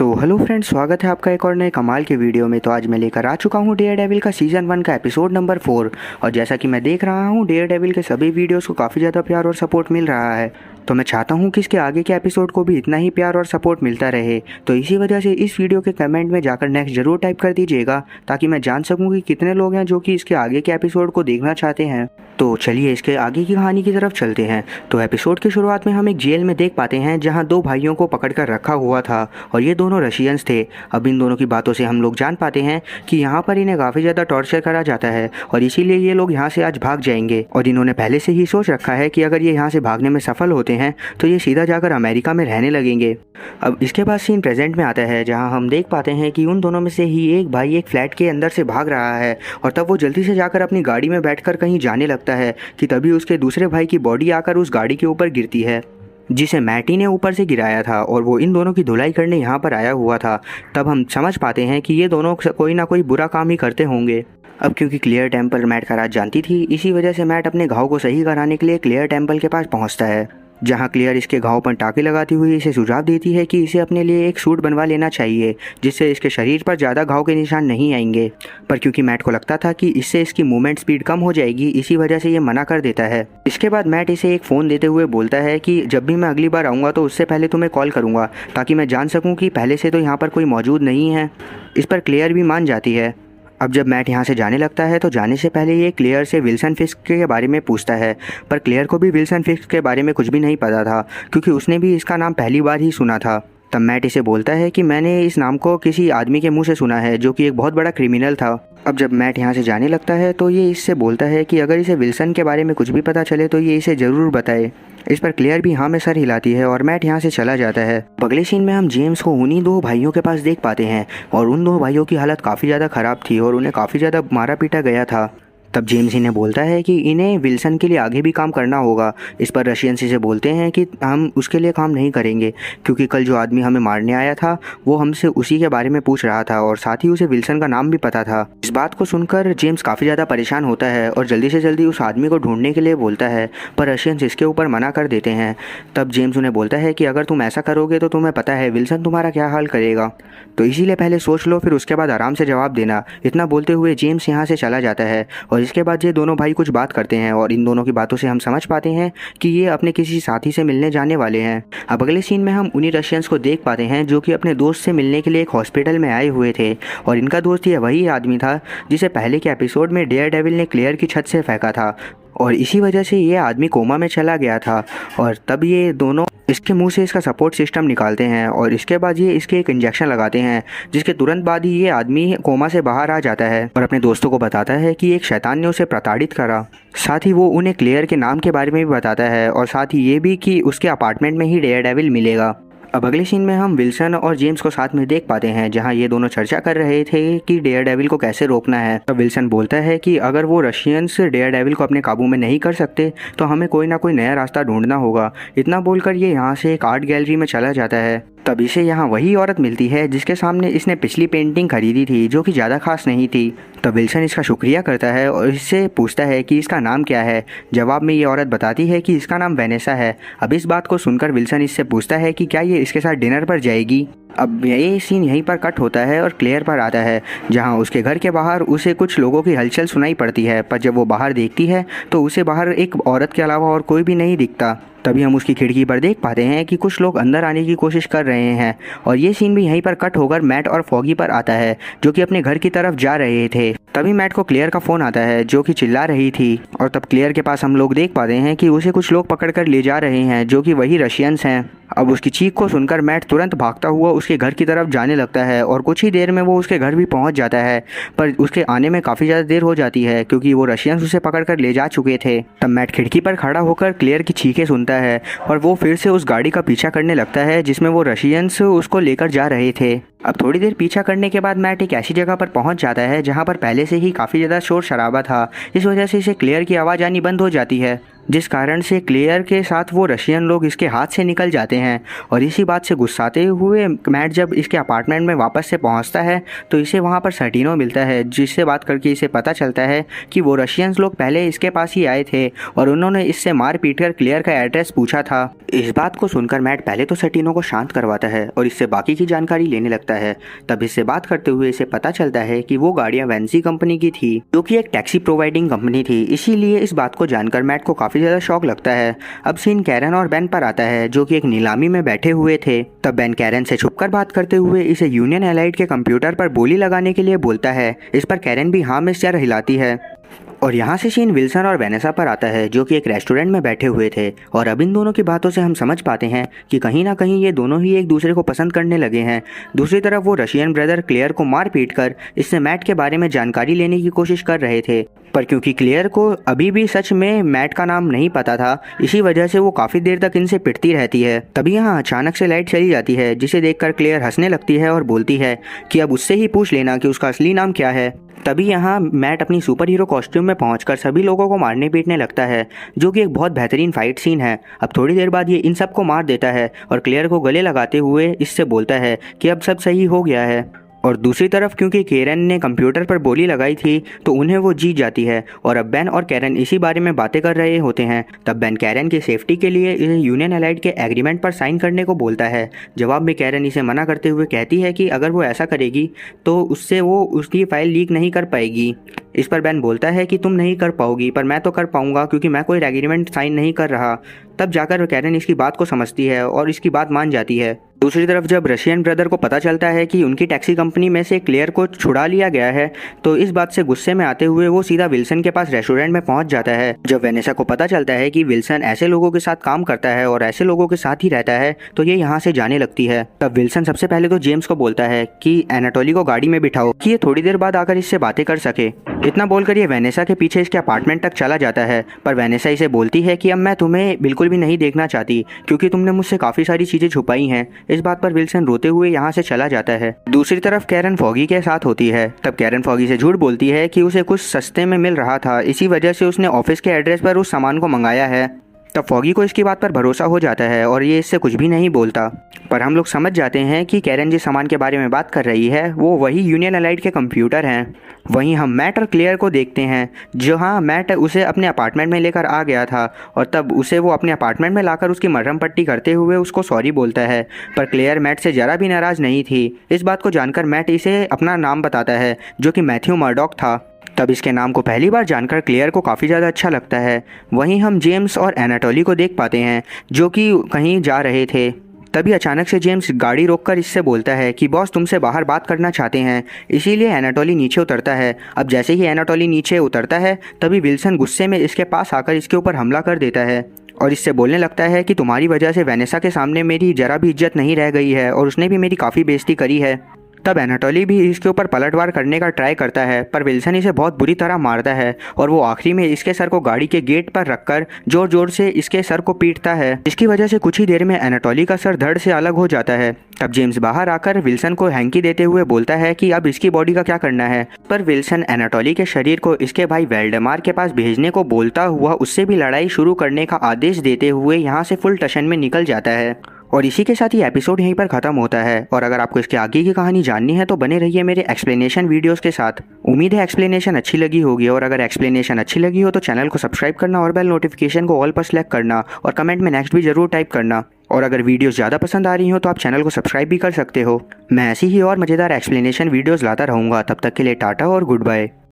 Hello friends, स्वागत है आपका एक और नए कमाल के वीडियो में। तो आज मैं लेकर आ चुका हूँ डेयरडेविल का सीज़न 1 का एपिसोड नंबर 4। और जैसा कि मैं देख रहा हूँ डेयरडेविल के सभी वीडियोस को काफ़ी ज़्यादा प्यार और सपोर्ट मिल रहा है। तो मैं चाहता हूँ कि इसके आगे के एपिसोड को भी इतना ही प्यार और सपोर्ट मिलता रहे। तो इसी वजह से इस वीडियो के कमेंट में जाकर नेक्स्ट ज़रूर टाइप कर दीजिएगा, ताकि मैं जान सकूँ कि कितने लोग हैं जो कि इसके आगे के एपिसोड को देखना चाहते हैं। तो चलिए इसके आगे की कहानी की तरफ चलते हैं। तो एपिसोड की शुरुआत में हम एक जेल में देख पाते हैं, जहां दो भाइयों को पकड़ कर रखा हुआ था और ये दोनों रशियंस थे। अब इन दोनों की बातों से हम लोग जान पाते हैं कि यहाँ पर इन्हें काफ़ी ज़्यादा टॉर्चर करा जाता है और इसीलिए ये लोग यहाँ से आज भाग जाएंगे। और इन्होंने पहले से ही सोच रखा है कि अगर ये यहाँ से भागने में सफल होते हैं तो ये सीधा जाकर अमेरिका में रहने लगेंगे। अब इसके बाद सीन प्रेजेंट में आता है, जहाँ हम देख पाते हैं कि उन दोनों में से ही एक भाई एक फ्लैट के अंदर से भाग रहा है और तब वो जल्दी से जाकर अपनी गाड़ी में बैठकर कहीं जाने लगता है कि तभी उसके दूसरे भाई की बॉडी आकर उस गाड़ी के ऊपर गिरती है, जिसे मैटी ने ऊपर से गिराया था और वो इन दोनों की धुलाई करने यहाँ पर आया हुआ था। तब हम समझ पाते हैं कि ये दोनों कोई ना कोई बुरा काम ही करते होंगे। अब क्योंकि क्लियर टेम्पल मैट का राज जानती थी, इसी वजह से मैट अपने घाव को सही कराने के लिए क्लियर टेम्पल के पास पहुँचता है, जहाँ क्लियर इसके घाव पर टाँके लगाती हुई इसे सुझाव देती है कि इसे अपने लिए एक सूट बनवा लेना चाहिए, जिससे इसके शरीर पर ज़्यादा घाव के निशान नहीं आएंगे। पर क्योंकि मैट को लगता था कि इससे इसकी मूवमेंट स्पीड कम हो जाएगी, इसी वजह से ये मना कर देता है। इसके बाद मैट इसे एक फ़ोन देते हुए बोलता है कि जब भी मैं अगली बार आऊँगा तो उससे पहले तुम्हें कॉल करूँगा, ताकि मैं जान सकूँ कि पहले से तो यहाँ पर कोई मौजूद नहीं है। इस पर क्लियर भी मान जाती है। अब जब मैट यहाँ से जाने लगता है तो जाने से पहले ये क्लियर से विल्सन फिस्क के बारे में पूछता है, पर क्लियर को भी विल्सन फिस्क के बारे में कुछ भी नहीं पता था, क्योंकि उसने भी इसका नाम पहली बार ही सुना था। तब मैट इसे बोलता है कि मैंने इस नाम को किसी आदमी के मुंह से सुना है जो कि एक बहुत बड़ा क्रिमिनल था। अब जब मैट यहाँ से जाने लगता है तो ये इससे बोलता है कि अगर इसे विल्सन के बारे में कुछ भी पता चले तो ये इसे ज़रूर बताए। इस पर क्लियर भी हाँ में सर हिलाती है और मैट यहाँ से चला जाता है। अगले सीन में हम जेम्स को उन्हीं दो भाइयों के पास देख पाते हैं और उन दो भाइयों की हालत काफ़ी ज़्यादा ख़राब थी और उन्हें काफ़ी ज़्यादा मारा पीटा गया था। तब जेम्स इन्हें बोलता है कि इन्हें विल्सन के लिए आगे भी काम करना होगा। इस पर रशियंस इसे बोलते हैं कि हम उसके लिए काम नहीं करेंगे, क्योंकि कल जो आदमी हमें मारने आया था वो हमसे उसी के बारे में पूछ रहा था और साथ ही उसे विल्सन का नाम भी पता था। इस बात को सुनकर जेम्स काफ़ी ज़्यादा परेशान होता है और जल्दी से जल्दी उस आदमी को ढूंढने के लिए बोलता है, पर रशियंस इसके ऊपर मना कर देते हैं। तब जेम्स उन्हें बोलता है कि अगर तुम ऐसा करोगे तो तुम्हें पता है विल्सन तुम्हारा क्या हाल करेगा, तो इसीलिए पहले सोच लो, फिर उसके बाद आराम से जवाब देना। इतना बोलते हुए जेम्स यहाँ से चला जाता है और इसके बाद ये दोनों भाई कुछ बात करते हैं और इन दोनों की बातों से हम समझ पाते हैं कि ये अपने किसी साथी से मिलने जाने वाले हैं। अब अगले सीन में हम उन्हीं रशियंस को देख पाते हैं जो कि अपने दोस्त से मिलने के लिए एक हॉस्पिटल में आए हुए थे और इनका दोस्त ये वही आदमी था जिसे पहले के एपिसोड में डेयरडेविल ने क्लियर की छत से फेंका था और इसी वजह से ये आदमी कोमा में चला गया था। और तब ये दोनों इसके मुंह से इसका सपोर्ट सिस्टम निकालते हैं और इसके बाद ये इसके एक इंजेक्शन लगाते हैं, जिसके तुरंत बाद ही ये आदमी कोमा से बाहर आ जाता है और अपने दोस्तों को बताता है कि एक शैतान ने उसे प्रताड़ित करा। साथ ही वो उन्हें क्लियर के नाम के बारे में भी बताता है और साथ ही ये भी कि उसके अपार्टमेंट में ही डेयरडेविल मिलेगा। अब अगले सीन में हम विल्सन और जेम्स को साथ में देख पाते हैं, जहां ये दोनों चर्चा कर रहे थे कि डेयरडेविल को कैसे रोकना है। तब विल्सन बोलता है कि अगर वो रशियंस डेयरडेविल को अपने काबू में नहीं कर सकते तो हमें कोई ना कोई नया रास्ता ढूंढना होगा। इतना बोलकर ये यहाँ से एक आर्ट गैलरी में चला जाता है। तब इसे यहाँ वही औरत मिलती है जिसके सामने इसने पिछली पेंटिंग खरीदी थी, जो कि ज़्यादा खास नहीं थी। तब विल्सन इसका शुक्रिया करता है और इससे पूछता है कि इसका नाम क्या है। जवाब में ये औरत बताती है कि इसका नाम वेनेसा है। अब इस बात को सुनकर विल्सन इससे पूछता है कि क्या ये इसके साथ डिनर पर जाएगी। अब ये सीन यहीं पर कट होता है और क्लियर पर आता है, जहां उसके घर के बाहर उसे कुछ लोगों की हलचल सुनाई पड़ती है, पर जब वो बाहर देखती है तो उसे बाहर एक औरत के अलावा और कोई भी नहीं दिखता। तभी हम उसकी खिड़की पर देख पाते हैं कि कुछ लोग अंदर आने की कोशिश कर रहे हैं और ये सीन भी यहीं पर कट होकर मैट और फॉगी पर आता है, जो कि अपने घर की तरफ जा रहे थे। तभी मैट को क्लियर का फ़ोन आता है, जो कि चिल्ला रही थी और तब क्लियर के पास हम लोग देख पाते हैं कि उसे कुछ लोग पकड़ कर ले जा रहे हैं, जो कि वही रशियंस हैं। अब उसकी चीख को सुनकर मैट तुरंत भागता हुआ उसके घर की तरफ जाने लगता है और कुछ ही देर में वो उसके घर भी पहुंच जाता है, पर उसके आने में काफ़ी ज़्यादा देर हो जाती है क्योंकि वो रशियंस उसे पकड़ कर ले जा चुके थे। तब मैट खिड़की पर खड़ा होकर क्लियर की चीखें सुनता है और वो फिर से उस गाड़ी का पीछा करने लगता है जिसमें वो रशियंस उसको लेकर जा रहे थे। अब थोड़ी देर पीछा करने के बाद मैट एक ऐसी जगह पर पहुंच जाता है जहां पर पहले से ही काफ़ी ज़्यादा शोर शराबा था। इस वजह से इसे क्लियर की आवाज़ आनी बंद हो जाती है, जिस कारण से क्लेयर के साथ वो रशियन लोग इसके हाथ से निकल जाते हैं। और इसी बात से गुस्साते हुए मैट जब इसके अपार्टमेंट में वापस से पहुंचता है तो इसे वहां पर सर्टिनो मिलता है, जिससे बात करके इसे पता चलता है कि वो रशियंस लोग पहले इसके पास ही आए थे और उन्होंने इससे मार पीट कर क्लेयर का एड्रेस पूछा था। इस बात को सुनकर मैट पहले तो सर्टिनो को शांत करवाता है और इससे बाकी की जानकारी लेने लगता है। तब इससे बात करते हुए इसे पता चलता है कि वो गाड़ियां वेंसी कंपनी की थी, जो कि एक टैक्सी प्रोवाइडिंग कंपनी थी। इसीलिए इस बात को जानकर मैट को काफी ज्यादा शॉक लगता है। अब सीन कैरन और बेन पर आता है, जो कि एक नीलामी में बैठे हुए थे। तब बेन कैरन से छुपकर बात करते हुए इसे यूनियन एलाइड के कंप्यूटर पर बोली लगाने के लिए बोलता है। इस पर कैरन भी हाँ में सिर हिलाती है। और यहाँ से सीन विल्सन और वेनेसा पर आता है, जो कि एक रेस्टोरेंट में बैठे हुए थे। और अब इन दोनों की बातों से हम समझ पाते हैं कि कहीं ना कहीं ये दोनों ही एक दूसरे को पसंद करने लगे हैं। दूसरी तरफ वो रशियन ब्रदर क्लेयर को मार पीट कर इससे मैट के बारे में जानकारी लेने की कोशिश कर रहे थे, पर क्योंकि क्लेयर को अभी भी सच में मैट का नाम नहीं पता था, इसी वजह से वो काफ़ी देर तक इनसे पिटती रहती है। तभी यहाँ अचानक से लाइट चली जाती है, जिसे देखकर क्लेयर हंसने लगती है और बोलती है कि अब उससे ही पूछ लेना कि उसका असली नाम क्या है। तभी यहाँ मैट अपनी सुपर हीरो कॉस्ट्यूम में पहुंचकर सभी लोगों को मारने पीटने लगता है, जो कि एक बहुत बेहतरीन फाइट सीन है। अब थोड़ी देर बाद ये इन सब को मार देता है और क्लेयर को गले लगाते हुए इससे बोलता है कि अब सब सही हो गया है। और दूसरी तरफ क्योंकि कैरन ने कंप्यूटर पर बोली लगाई थी तो उन्हें वो जीत जाती है। और अब बेन और कैरन इसी बारे में बातें कर रहे होते हैं। तब बेन कैरन की सेफ्टी के लिए इसे यूनियन एलाइड के एग्रीमेंट पर साइन करने को बोलता है। जवाब में कैरन इसे मना करते हुए कहती है कि अगर वो ऐसा करेगी तो उससे वो उसकी फाइल लीक नहीं कर पाएगी। इस पर बेन बोलता है कि तुम नहीं कर पाओगी, पर मैं तो कर पाऊंगा क्योंकि मैं कोई एग्रीमेंट साइन नहीं कर रहा। तब जाकर कैरन इसकी बात को समझती है और इसकी बात मान जाती है। दूसरी तरफ जब रशियन ब्रदर को पता चलता है कि उनकी टैक्सी कंपनी में से क्लेयर को छुड़ा लिया गया है, तो इस बात से गुस्से में आते हुए वो सीधा विल्सन के पास रेस्टोरेंट में पहुंच जाता है। जब वेनेसा को पता चलता है कि विल्सन ऐसे लोगों के साथ काम करता है और ऐसे लोगों के साथ ही रहता है, तो ये यहाँ से जाने लगती है। तब विल्सन सबसे पहले तो जेम्स को बोलता है कि एनाटोली को गाड़ी में बिठाओ कि ये थोड़ी देर बाद आकर इससे बातें कर सके। इतना बोलकर ये वेनेसा के पीछे इसके अपार्टमेंट तक चला जाता है, पर वेनेसा इसे बोलती है कि अब मैं तुम्हें बिल्कुल भी नहीं देखना चाहती क्योंकि तुमने मुझसे काफ़ी सारी चीज़ें छुपाई हैं। इस बात पर विल्सन रोते हुए यहाँ से चला जाता है। दूसरी तरफ कैरन फॉगी के साथ होती है। तब कैरन फॉगी से झूठ बोलती है कि उसे कुछ सस्ते में मिल रहा था, इसी वजह से उसने ऑफिस के एड्रेस पर उस सामान को मंगाया है। तब फॉगी को इसकी बात पर भरोसा हो जाता है और ये इससे कुछ भी नहीं बोलता। पर हम लोग समझ जाते हैं कि कैरन जिस सामान के बारे में बात कर रही है वो वही यूनियन एलाइड के कंप्यूटर हैं। वहीं हम मैट और क्लेयर को देखते हैं, जहाँ मैट उसे अपने अपार्टमेंट में लेकर आ गया था और तब उसे वो अपने अपार्टमेंट में लाकर उसकी मरहम पट्टी करते हुए उसको सॉरी बोलता है। पर क्लेयर मैट से ज़रा भी नाराज़ नहीं थी। इस बात को जानकर मैट इसे अपना नाम बताता है, जो कि मैथ्यू मर्डॉक था। तब इसके नाम को पहली बार जानकर क्लेयर को काफ़ी ज़्यादा अच्छा लगता है। वहीं हम जेम्स और एनाटोली को देख पाते हैं, जो कि कहीं जा रहे थे। तभी अचानक से जेम्स गाड़ी रोककर इससे बोलता है कि बॉस तुमसे बाहर बात करना चाहते हैं, इसीलिए एनाटोली नीचे उतरता है। अब जैसे ही एनाटोली नीचे उतरता है तभी विल्सन गुस्से में इसके पास आकर इसके ऊपर हमला कर देता है और इससे बोलने लगता है कि तुम्हारी वजह से वेनेसा के सामने मेरी ज़रा भी इज्जत नहीं रह गई है और उसने भी मेरी काफ़ी बेइज्जती करी है। तब एनाटोली भी इसके ऊपर पलटवार करने का ट्राई करता है, पर विल्सन इसे बहुत बुरी तरह मारता है और वो आखिरी में इसके सर को गाड़ी के गेट पर रखकर जोर जोर से इसके सर को पीटता है, जिसकी वजह से कुछ ही देर में एनाटोली का सर धड़ से अलग हो जाता है। तब जेम्स बाहर आकर विल्सन को हैंकी देते हुए बोलता है कि अब इसकी बॉडी का क्या करना है, पर विल्सन एनाटोली के शरीर को इसके भाई वेल्डेमार के पास भेजने को बोलता हुआ उससे भी लड़ाई शुरू करने का आदेश देते हुए यहाँ से फुल टशन में निकल जाता है। और इसी के साथ ये एपिसोड यहीं पर ख़त्म होता है। और अगर आपको इसके आगे की कहानी जाननी है तो बने रहिए मेरे एक्सप्लेनेशन वीडियोस के साथ। उम्मीद है एक्सप्लेनेशन अच्छी लगी होगी, और अगर एक्सप्लेनेशन अच्छी लगी हो तो चैनल को सब्सक्राइब करना और बेल नोटिफिकेशन को ऑल पर सेलेक्ट करना और कमेंट में नेक्स्ट भी जरूर टाइप करना। और अगर वीडियोस ज़्यादा पसंद आ रही हो तो आप चैनल को सब्सक्राइब भी कर सकते हो। मैं ऐसी ही और मज़ेदार एक्सप्लेनेशन वीडियोज़ लाता रहूँगा। तब तक के लिए टाटा और गुड बाय।